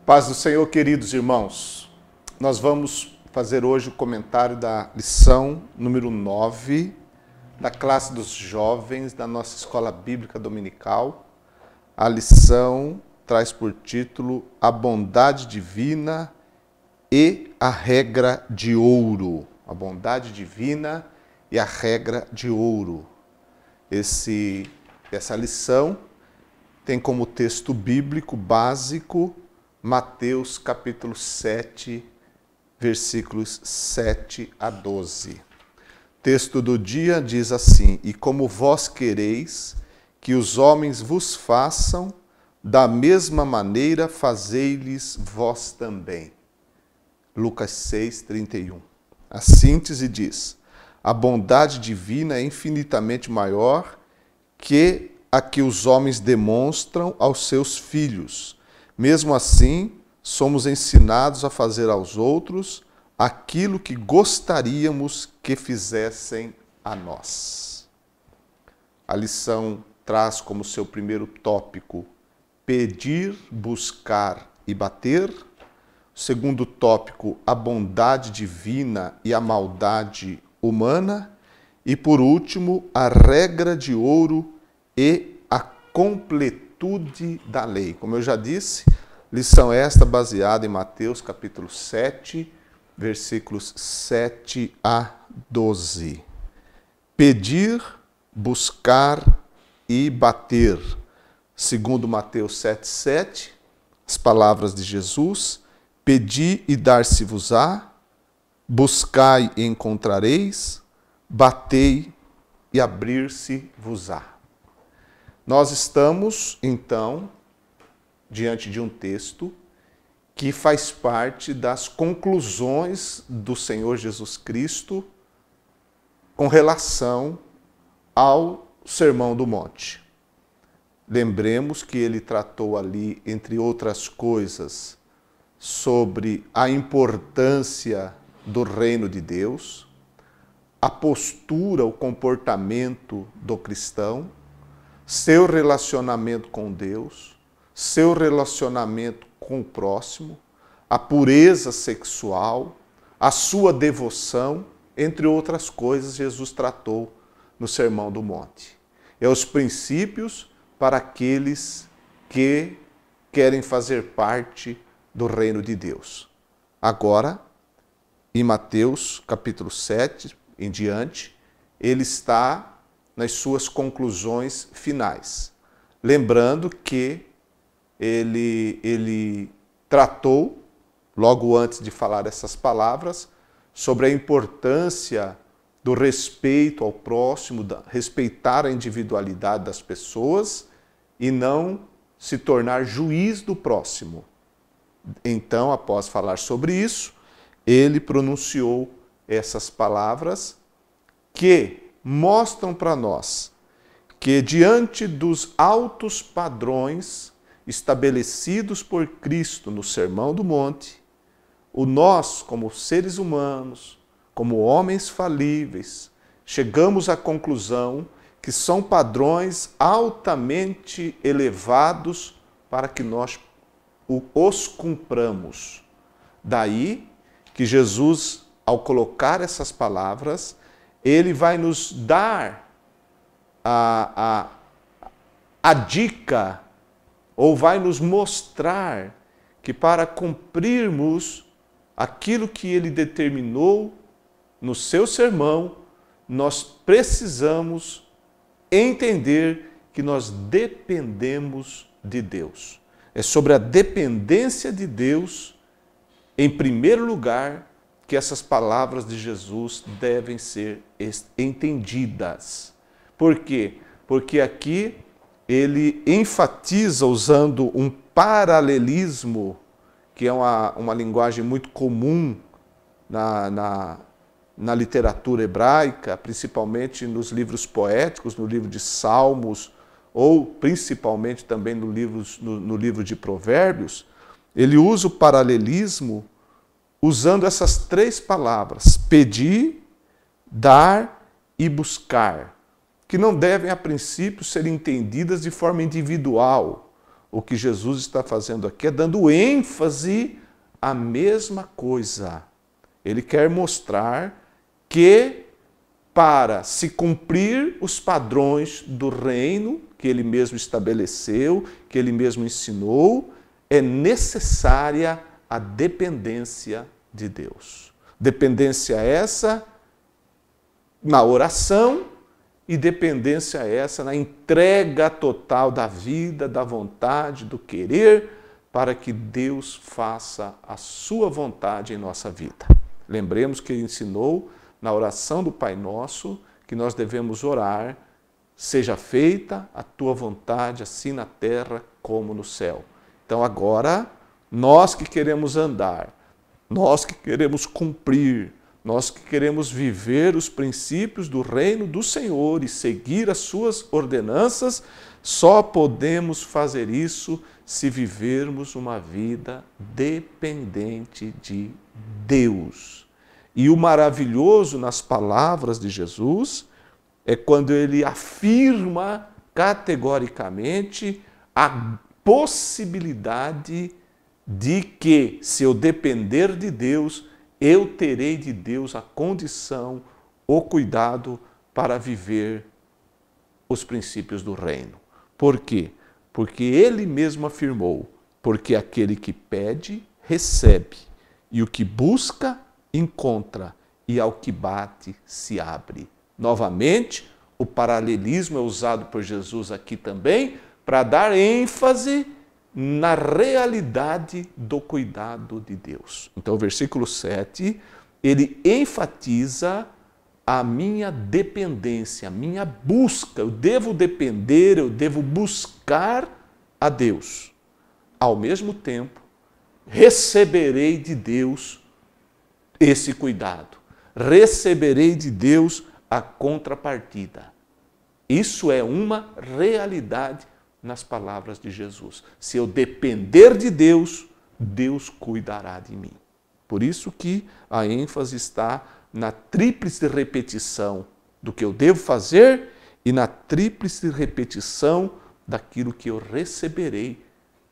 Paz do Senhor, queridos irmãos. Nós vamos fazer hoje o comentário da lição número 9 da classe dos jovens da nossa escola bíblica dominical. A lição traz por título A Bondade Divina e a Regra de Ouro. A bondade divina e a regra de ouro. Essa lição tem como texto bíblico básico Mateus capítulo 7, versículos 7 a 12. Texto do dia diz assim: E como vós quereis que os homens vos façam, da mesma maneira fazei-lhes vós também. Lucas 6, 31. A síntese diz: a bondade divina é infinitamente maior que a que os homens demonstram aos seus filhos. Mesmo assim, somos ensinados a fazer aos outros aquilo que gostaríamos que fizessem a nós. A lição traz como seu primeiro tópico pedir, buscar e bater. Segundo tópico, a bondade divina e a maldade humana. E por último, a regra de ouro e a completude da lei. Como eu já disse, lição esta baseada em Mateus capítulo 7, versículos 7 a 12. Pedir, buscar e bater. Segundo Mateus 7,7, as palavras de Jesus: pedi e dar-se-vos-á, buscai e encontrareis, batei e abrir-se-vos-á. Nós estamos, então, diante de um texto que faz parte das conclusões do Senhor Jesus Cristo com relação ao Sermão do Monte. Lembremos que ele tratou ali, entre outras coisas, sobre a importância do reino de Deus, a postura, o comportamento do cristão, seu relacionamento com Deus, seu relacionamento com o próximo, a pureza sexual, a sua devoção, entre outras coisas, Jesus tratou no Sermão do Monte. É os princípios para aqueles que querem fazer parte do reino de Deus. Agora, em Mateus capítulo 7 em diante, ele está nas suas conclusões finais. Lembrando que ele tratou, logo antes de falar essas palavras, sobre a importância do respeito ao próximo, respeitar a individualidade das pessoas e não se tornar juiz do próximo. Então, após falar sobre isso, ele pronunciou essas palavras que mostram para nós que, diante dos altos padrões estabelecidos por Cristo no Sermão do Monte, nós, como seres humanos, como homens falíveis, chegamos à conclusão que são padrões altamente elevados para que nós os cumpramos. Daí que Jesus, ao colocar essas palavras, ele vai nos dar a dica, ou vai nos mostrar que para cumprirmos aquilo que ele determinou no seu sermão, nós precisamos entender que nós dependemos de Deus. É sobre a dependência de Deus, em primeiro lugar, que essas palavras de Jesus devem ser entendidas. Por quê? Porque aqui ele enfatiza usando um paralelismo, que é uma linguagem muito comum na literatura hebraica, principalmente nos livros poéticos, no livro de Salmos, ou principalmente também no livro de Provérbios. Ele usa o paralelismo usando essas três palavras: pedir, dar e buscar, que não devem, a princípio, ser entendidas de forma individual, o que Jesus está fazendo aqui é dando ênfase à mesma coisa. Ele quer mostrar que para se cumprir os padrões do reino que ele mesmo estabeleceu, que ele mesmo ensinou, é necessária a dependência de Deus. Dependência essa na oração e dependência essa na entrega total da vida, da vontade, do querer, para que Deus faça a sua vontade em nossa vida. Lembremos que ele ensinou na oração do Pai Nosso que nós devemos orar: seja feita a tua vontade, assim na terra como no céu. Então agora, nós que queremos andar, nós que queremos cumprir, nós que queremos viver os princípios do reino do Senhor e seguir as suas ordenanças, só podemos fazer isso se vivermos uma vida dependente de Deus. E o maravilhoso nas palavras de Jesus é quando ele afirma categoricamente a possibilidade de que, se eu depender de Deus, eu terei de Deus a condição, o cuidado para viver os princípios do reino. Por quê? Porque ele mesmo afirmou: porque aquele que pede, recebe, e o que busca, encontra, e ao que bate, se abre. Novamente, o paralelismo é usado por Jesus aqui também para dar ênfase na realidade do cuidado de Deus. Então, o versículo 7, ele enfatiza a minha dependência, a minha busca. Eu devo depender, eu devo buscar a Deus. Ao mesmo tempo, receberei de Deus esse cuidado. Receberei de Deus a contrapartida. Isso é uma realidade nas palavras de Jesus. Se eu depender de Deus, Deus cuidará de mim. Por isso que a ênfase está na tríplice repetição do que eu devo fazer e na tríplice repetição daquilo que eu receberei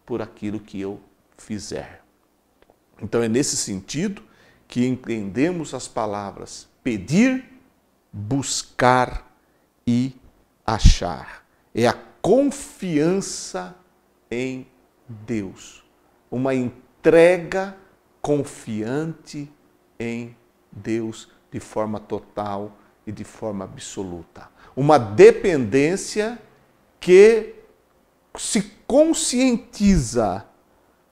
por aquilo que eu fizer. Então é nesse sentido que entendemos as palavras pedir, buscar e achar. É a confiança em Deus, uma entrega confiante em Deus de forma total e de forma absoluta. Uma dependência que se conscientiza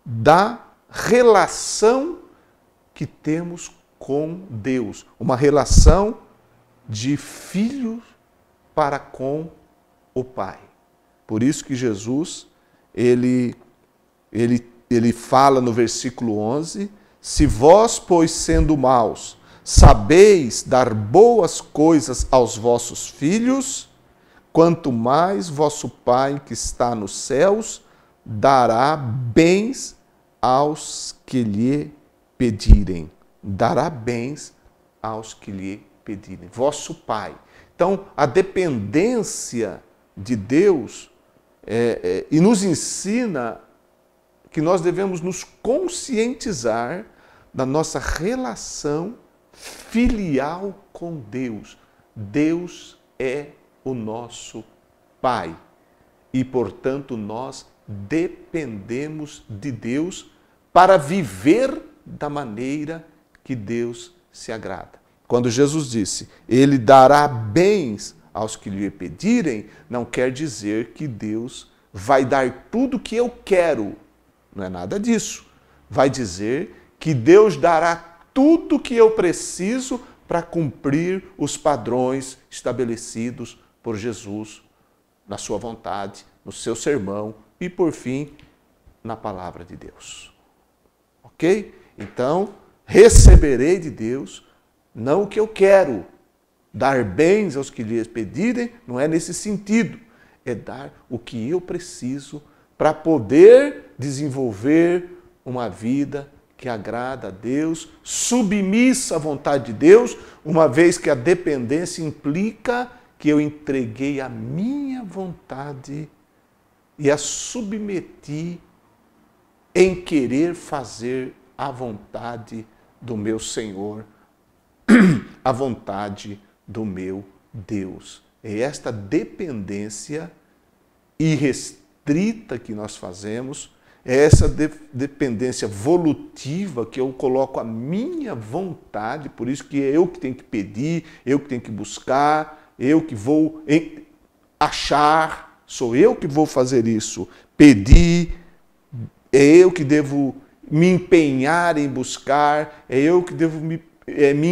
da relação que temos com Deus, uma relação de filhos para com o Pai. Por isso que Jesus, ele fala no versículo 11, se vós, pois, sendo maus, sabeis dar boas coisas aos vossos filhos, quanto mais vosso Pai que está nos céus dará bens aos que lhe pedirem. Dará bens aos que lhe pedirem. Vosso Pai. Então, a dependência de Deus e nos ensina que nós devemos nos conscientizar da nossa relação filial com Deus. Deus é o nosso Pai e, portanto, nós dependemos de Deus para viver da maneira que Deus se agrada. Quando Jesus disse, Ele dará bens aos que lhe pedirem, não quer dizer que Deus vai dar tudo o que eu quero. Não é nada disso. Vai dizer que Deus dará tudo o que eu preciso para cumprir os padrões estabelecidos por Jesus na sua vontade, no seu sermão e, por fim, na palavra de Deus. Ok? Então, receberei de Deus não o que eu quero. Dar bens aos que lhes pedirem não é nesse sentido. É dar o que eu preciso para poder desenvolver uma vida que agrada a Deus, submissa à vontade de Deus, uma vez que a dependência implica que eu entreguei a minha vontade e a submeti em querer fazer a vontade do meu Senhor, a vontade do meu Deus. É esta dependência irrestrita que nós fazemos, é essa dependência volutiva que eu coloco a minha vontade, por isso que é eu que tenho que pedir, eu que tenho que buscar, eu que vou achar, sou eu que vou fazer isso, pedir, é eu que devo me empenhar em buscar, é eu que devo me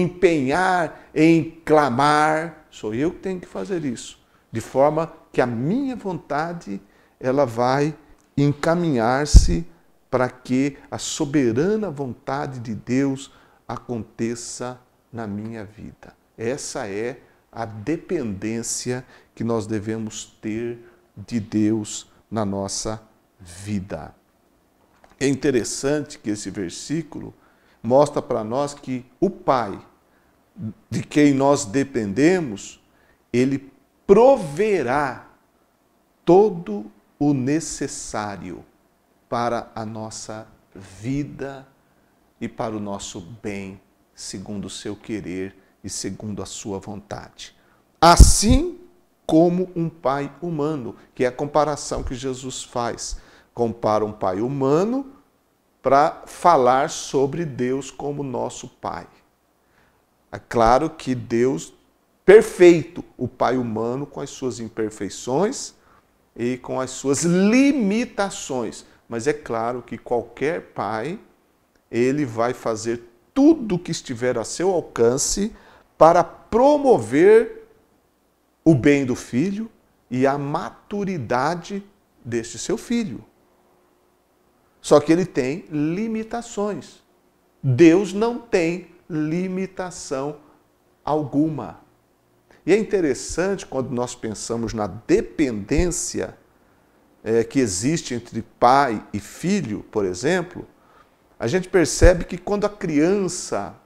empenhar em clamar, sou eu que tenho que fazer isso, de forma que a minha vontade ela vai encaminhar-se para que a soberana vontade de Deus aconteça na minha vida. Essa é a dependência que nós devemos ter de Deus na nossa vida. É interessante que esse versículo mostra para nós que o Pai, de quem nós dependemos, ele proverá todo o necessário para a nossa vida e para o nosso bem, segundo o seu querer e segundo a sua vontade. Assim como um pai humano, que é a comparação que Jesus faz. Compara um pai humano para falar sobre Deus como nosso pai. É claro que Deus, perfeito, o pai humano com as suas imperfeições e com as suas limitações. Mas é claro que qualquer pai, ele vai fazer tudo o que estiver a seu alcance para promover o bem do filho e a maturidade deste seu filho. Só que ele tem limitações. Deus não tem limitação alguma. E é interessante quando nós pensamos na dependência que existe entre pai e filho, por exemplo, a gente percebe que quando a criança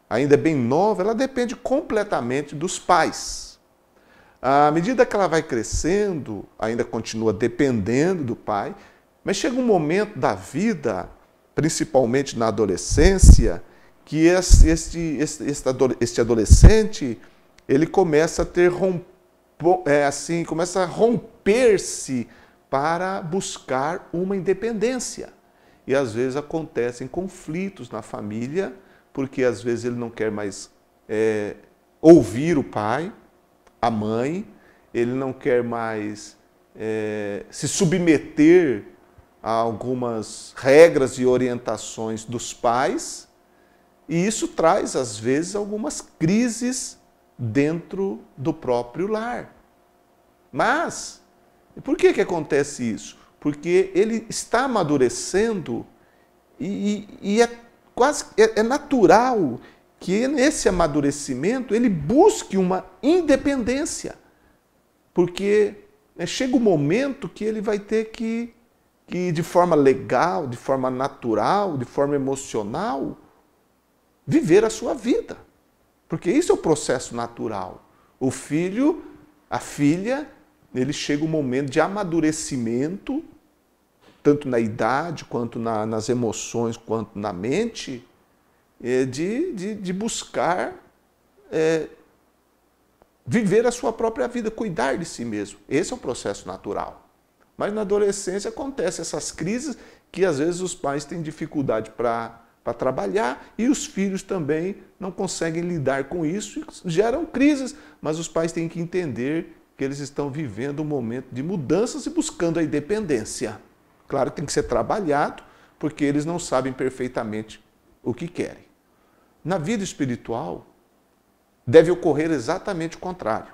ainda é bem nova, ela depende completamente dos pais. À medida que ela vai crescendo, ainda continua dependendo do pai, mas chega um momento da vida, principalmente na adolescência, que este adolescente ele começa a ter começa a romper-se para buscar uma independência. E às vezes acontecem conflitos na família, porque às vezes ele não quer mais ouvir o pai, a mãe, ele não quer mais se submeter a algumas regras e orientações dos pais, e isso traz, às vezes, algumas crises dentro do próprio lar. Mas, por que acontece isso? Porque ele está amadurecendo e é quase natural que nesse amadurecimento ele busque uma independência. Porque chega um momento que ele vai ter que de forma legal, de forma natural, de forma emocional, viver a sua vida. Porque isso é o processo natural. O filho, a filha, ele chega um momento de amadurecimento, tanto na idade, quanto nas emoções, quanto na mente, de buscar viver a sua própria vida, cuidar de si mesmo. Esse é o processo natural. Mas na adolescência acontecem essas crises que às vezes os pais têm dificuldade para trabalhar e os filhos também não conseguem lidar com isso e geram crises. Mas os pais têm que entender que eles estão vivendo um momento de mudanças e buscando a independência. Claro que tem que ser trabalhado, porque eles não sabem perfeitamente o que querem. Na vida espiritual, deve ocorrer exatamente o contrário.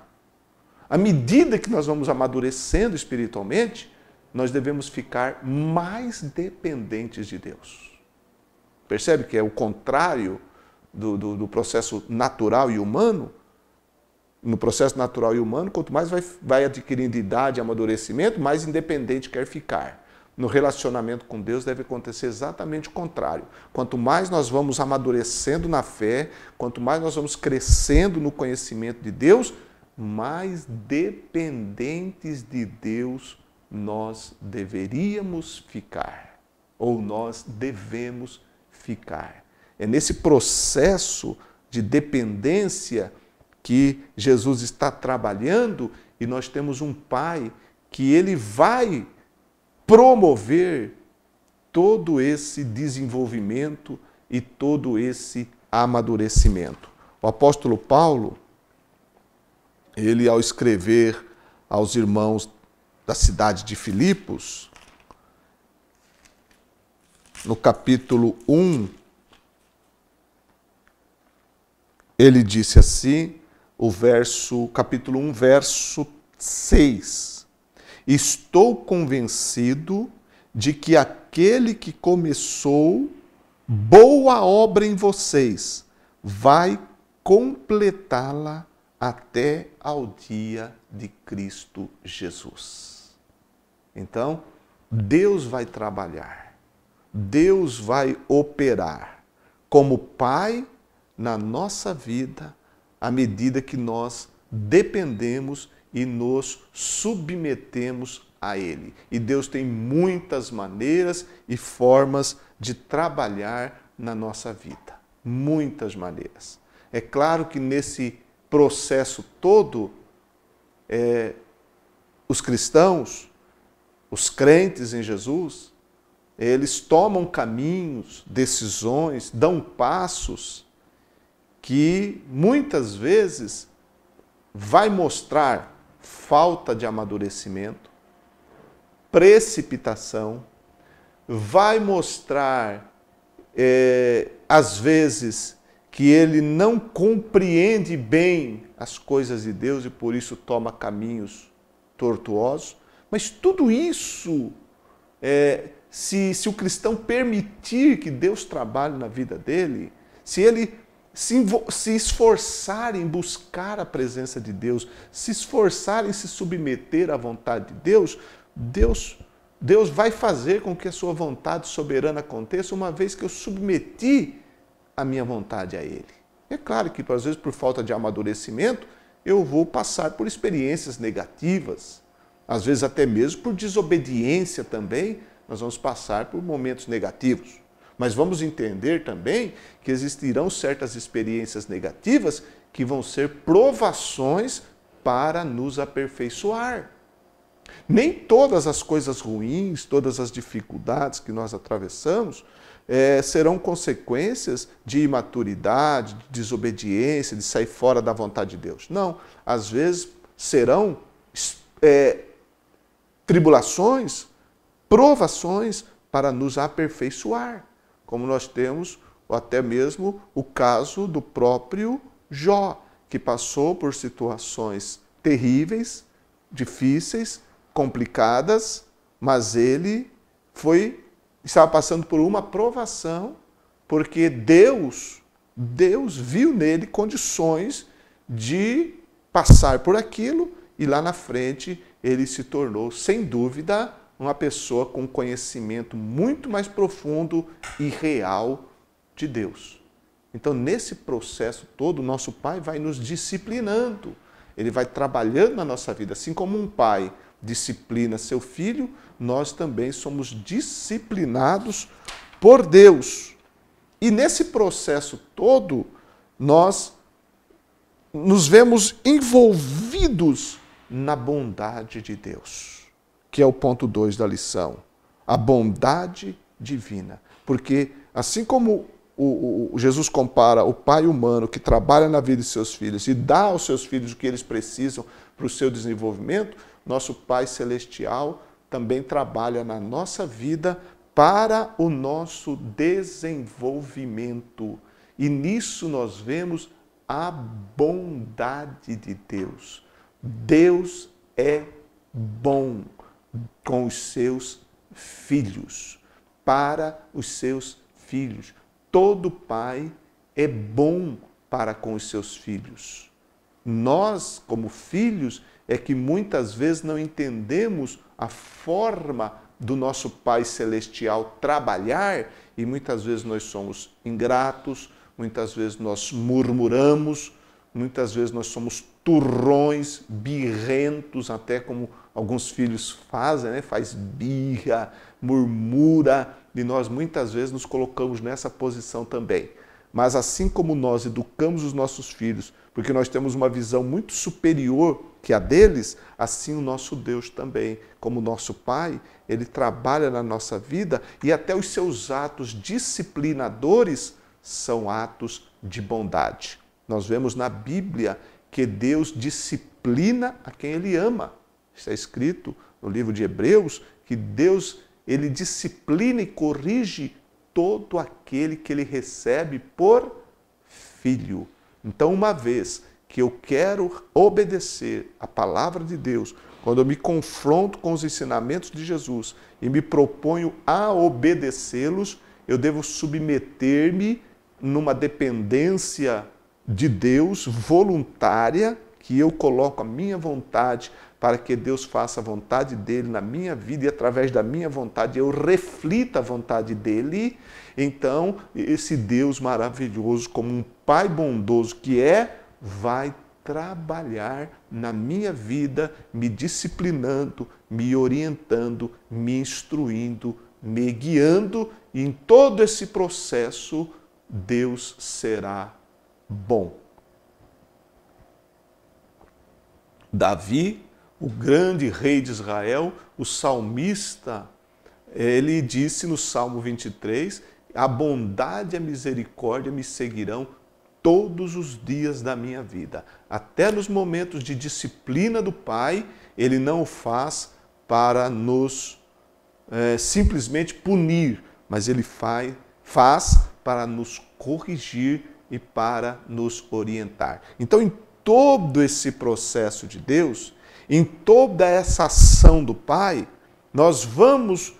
À medida que nós vamos amadurecendo espiritualmente, nós devemos ficar mais dependentes de Deus. Percebe que é o contrário do processo natural e humano? No processo natural e humano, quanto mais vai adquirindo idade e amadurecimento, mais independente quer ficar. No relacionamento com Deus deve acontecer exatamente o contrário. Quanto mais nós vamos amadurecendo na fé, quanto mais nós vamos crescendo no conhecimento de Deus, mais dependentes de Deus nós deveríamos ficar, ou nós devemos ficar. É nesse processo de dependência que Jesus está trabalhando e nós temos um Pai que ele vai promover todo esse desenvolvimento e todo esse amadurecimento. O apóstolo Paulo, ele ao escrever aos irmãos da cidade de Filipos, no capítulo 1, ele disse assim, capítulo 1, verso 6. Estou convencido de que aquele que começou boa obra em vocês vai completá-la até ao dia de Cristo Jesus. Então, Deus vai trabalhar, Deus vai operar como Pai na nossa vida, à medida que nós dependemos e nos submetemos a Ele. E Deus tem muitas maneiras e formas de trabalhar na nossa vida. Muitas maneiras. É claro que nesse processo todo, os cristãos, os crentes em Jesus, eles tomam caminhos, decisões, dão passos que muitas vezes vai mostrar falta de amadurecimento, precipitação, vai mostrar, às vezes, que ele não compreende bem as coisas de Deus e por isso toma caminhos tortuosos. Mas tudo isso, se o cristão permitir que Deus trabalhe na vida dele, se ele se esforçar em buscar a presença de Deus, se esforçar em se submeter à vontade de Deus, Deus vai fazer com que a sua vontade soberana aconteça, uma vez que eu submeti a minha vontade a Ele. É claro que, às vezes, por falta de amadurecimento, eu vou passar por experiências negativas, às vezes até mesmo por desobediência também, nós vamos passar por momentos negativos. Mas vamos entender também que existirão certas experiências negativas que vão ser provações para nos aperfeiçoar. Nem todas as coisas ruins, todas as dificuldades que nós atravessamos serão consequências de imaturidade, de desobediência, de sair fora da vontade de Deus. Não, às vezes serão tribulações, provações para nos aperfeiçoar. Como nós temos até mesmo o caso do próprio Jó, que passou por situações terríveis, difíceis, complicadas, mas ele estava passando por uma provação, porque Deus viu nele condições de passar por aquilo e lá na frente ele se tornou, sem dúvida, uma pessoa com conhecimento muito mais profundo e real de Deus. Então, nesse processo todo, o nosso Pai vai nos disciplinando. Ele vai trabalhando na nossa vida. Assim como um pai disciplina seu filho, nós também somos disciplinados por Deus. E nesse processo todo, nós nos vemos envolvidos na bondade de Deus, que é o ponto 2 da lição, a bondade divina. Porque assim como Jesus compara o pai humano que trabalha na vida de seus filhos e dá aos seus filhos o que eles precisam para o seu desenvolvimento, nosso Pai Celestial também trabalha na nossa vida para o nosso desenvolvimento. E nisso nós vemos a bondade de Deus. Deus é bom com os seus filhos, para os seus filhos. Todo pai é bom para com os seus filhos. Nós, como filhos, é que muitas vezes não entendemos a forma do nosso Pai Celestial trabalhar e muitas vezes nós somos ingratos, muitas vezes nós murmuramos, muitas vezes nós somos turrões, birrentos, até como alguns filhos fazem, né? Faz birra, murmura, e nós muitas vezes nos colocamos nessa posição também. Mas assim como nós educamos os nossos filhos, porque nós temos uma visão muito superior que a deles, assim o nosso Deus também, como nosso Pai, Ele trabalha na nossa vida e até os seus atos disciplinadores são atos de bondade. Nós vemos na Bíblia que Deus disciplina a quem Ele ama. Está escrito no livro de Hebreus que Deus, Ele disciplina e corrige todo aquele que Ele recebe por filho. Então, uma vez que eu quero obedecer a palavra de Deus, quando eu me confronto com os ensinamentos de Jesus e me proponho a obedecê-los, eu devo submeter-me numa dependência de Deus voluntária, que eu coloco a minha vontade para que Deus faça a vontade dele na minha vida e através da minha vontade eu reflita a vontade dele. Então, esse Deus maravilhoso, como um Pai bondoso que é, vai trabalhar na minha vida, me disciplinando, me orientando, me instruindo, me guiando, e em todo esse processo Deus será bom. Davi, o grande rei de Israel, o salmista, ele disse no Salmo 23, a bondade e a misericórdia me seguirão todos os dias da minha vida. Até nos momentos de disciplina do Pai, Ele não o faz para nos simplesmente punir, mas Ele faz para nos corrigir e para nos orientar. Então, em todo esse processo de Deus, em toda essa ação do Pai, nós vamos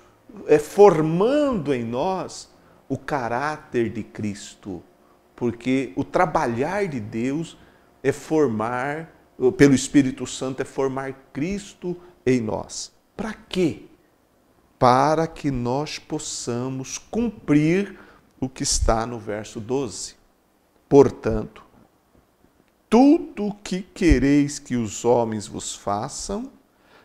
formando em nós o caráter de Cristo, porque o trabalhar de Deus é formar, pelo Espírito Santo, é formar Cristo em nós. Para quê? Para que nós possamos cumprir o que está no verso 12. Portanto, tudo o que quereis que os homens vos façam,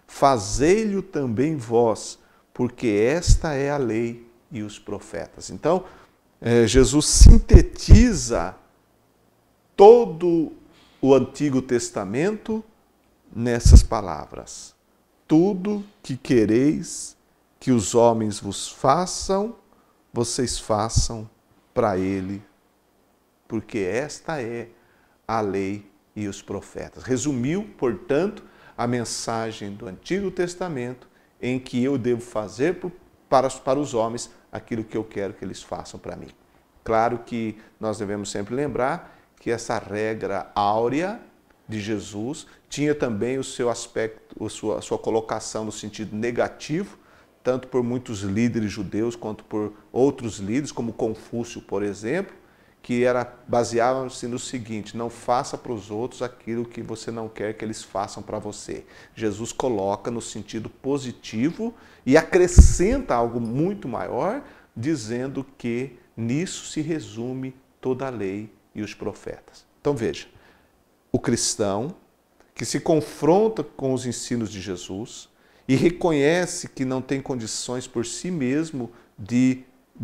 fazei-lho também vós, porque esta é a lei e os profetas. Então, Jesus sintetiza todo o Antigo Testamento nessas palavras. Tudo que quereis que os homens vos façam, vocês façam para Ele, porque esta é a lei e os profetas. Resumiu, portanto, a mensagem do Antigo Testamento em que eu devo fazer para os homens aquilo que eu quero que eles façam para mim. Claro que nós devemos sempre lembrar que essa regra áurea de Jesus tinha também o seu aspecto, a sua colocação no sentido negativo, tanto por muitos líderes judeus quanto por outros líderes, como Confúcio, por exemplo, que baseavam-se no seguinte: não faça para os outros aquilo que você não quer que eles façam para você. Jesus coloca no sentido positivo e acrescenta algo muito maior, dizendo que nisso se resume toda a lei e os profetas. Então veja, o cristão que se confronta com os ensinos de Jesus e reconhece que não tem condições por si mesmo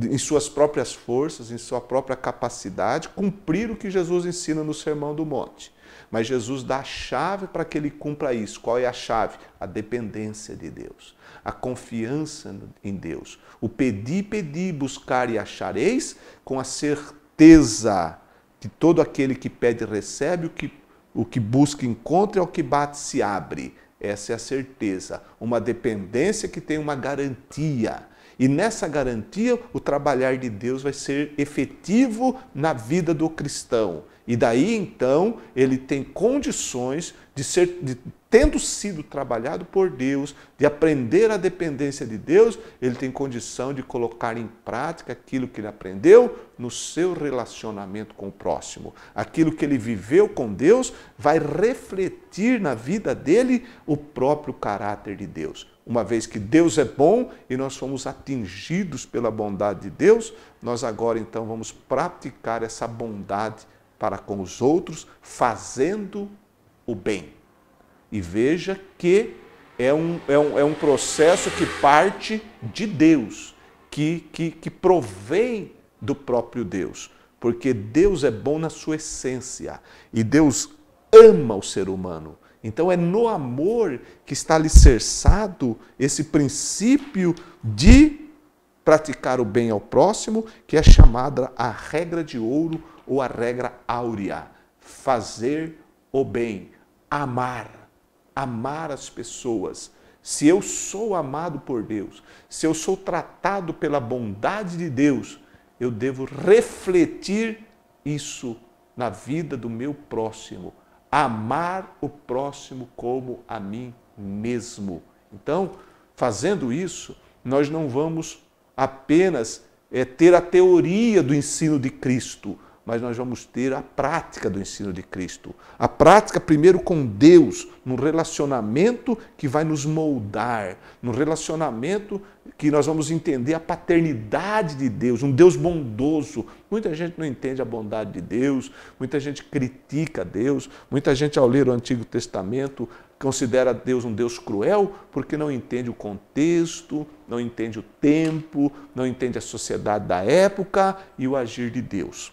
em suas próprias forças, em sua própria capacidade, cumprir o que Jesus ensina no Sermão do Monte. Mas Jesus dá a chave para que ele cumpra isso. Qual é a chave? A dependência de Deus, a confiança em Deus. O pedir, buscar e achareis, com a certeza que todo aquele que pede recebe, o que busca encontra e ao que bate se abre. Essa é a certeza, uma dependência que tem uma garantia. E nessa garantia, o trabalhar de Deus vai ser efetivo na vida do cristão. E daí, então, ele tem condições tendo sido trabalhado por Deus, de aprender a dependência de Deus, ele tem condição de colocar em prática aquilo que ele aprendeu no seu relacionamento com o próximo. Aquilo que ele viveu com Deus vai refletir na vida dele o próprio caráter de Deus. Uma vez que Deus é bom e nós fomos atingidos pela bondade de Deus, nós agora então vamos praticar essa bondade para com os outros, fazendo o bem. E veja que é um processo que parte de Deus, que provém do próprio Deus. Porque Deus é bom na sua essência e Deus ama o ser humano. Então é no amor que está alicerçado esse princípio de praticar o bem ao próximo, que é chamada a regra de ouro ou a regra áurea. Fazer o bem, amar as pessoas. Se eu sou amado por Deus, se eu sou tratado pela bondade de Deus, eu devo refletir isso na vida do meu próximo. Amar o próximo como a mim mesmo. Então, fazendo isso, nós não vamos apenas ter a teoria do ensino de Cristo, mas nós vamos ter a prática do ensino de Cristo. A prática primeiro com Deus, num relacionamento que vai nos moldar, num relacionamento que nós vamos entender a paternidade de Deus, um Deus bondoso. Muita gente não entende a bondade de Deus, muita gente critica Deus, muita gente ao ler o Antigo Testamento considera Deus um Deus cruel porque não entende o contexto, não entende o tempo, não entende a sociedade da época e o agir de Deus.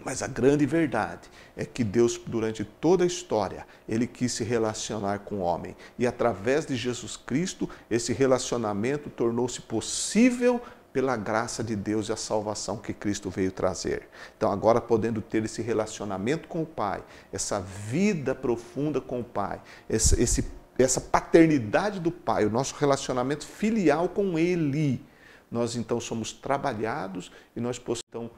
Mas a grande verdade é que Deus, durante toda a história, Ele quis se relacionar com o homem. E através de Jesus Cristo, esse relacionamento tornou-se possível pela graça de Deus e a salvação que Cristo veio trazer. Então, agora podendo ter esse relacionamento com o Pai, essa vida profunda com o Pai, essa paternidade do Pai, o nosso relacionamento filial com Ele, nós então somos trabalhados e nós possamos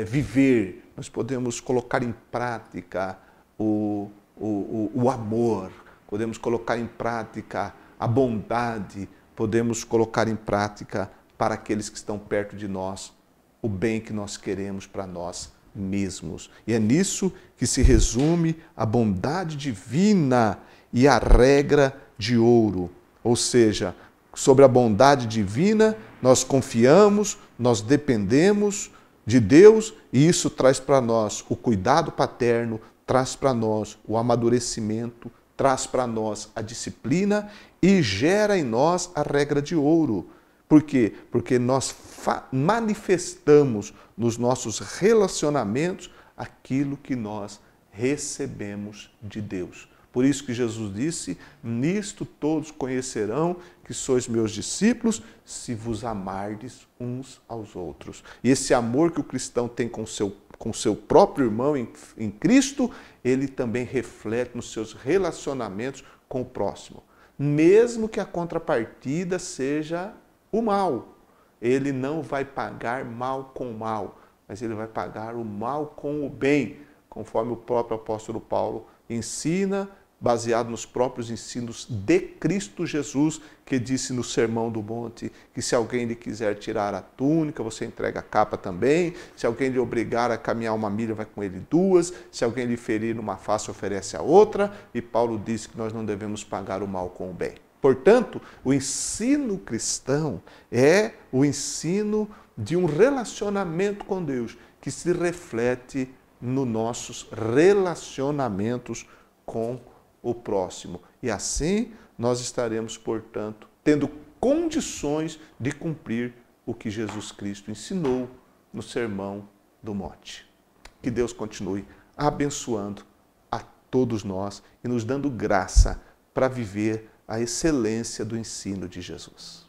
viver, nós podemos colocar em prática o amor, podemos colocar em prática a bondade, podemos colocar em prática para aqueles que estão perto de nós o bem que nós queremos para nós mesmos. E é nisso que se resume a bondade divina e a regra de ouro. Ou seja, sobre a bondade divina nós confiamos, nós dependemos de Deus, e isso traz para nós o cuidado paterno, traz para nós o amadurecimento, traz para nós a disciplina e gera em nós a regra de ouro. Por quê? Porque nós manifestamos nos nossos relacionamentos aquilo que nós recebemos de Deus. Por isso que Jesus disse, nisto todos conhecerão que sois meus discípulos, se vos amardes uns aos outros. E esse amor que o cristão tem com seu próprio irmão em Cristo, ele também reflete nos seus relacionamentos com o próximo. Mesmo que a contrapartida seja o mal, ele não vai pagar mal com mal, mas ele vai pagar o mal com o bem, conforme o próprio apóstolo Paulo ensina, baseado nos próprios ensinos de Cristo Jesus, que disse no Sermão do Monte que se alguém lhe quiser tirar a túnica, você entrega a capa também, se alguém lhe obrigar a caminhar 1 milha, vai com ele 2, se alguém lhe ferir numa face, oferece a outra, e Paulo disse que nós não devemos pagar o mal com o bem. Portanto, o ensino cristão é o ensino de um relacionamento com Deus, que se reflete nos nossos relacionamentos com o próximo. E assim nós estaremos, portanto, tendo condições de cumprir o que Jesus Cristo ensinou no Sermão do Monte. Que Deus continue abençoando a todos nós e nos dando graça para viver a excelência do ensino de Jesus.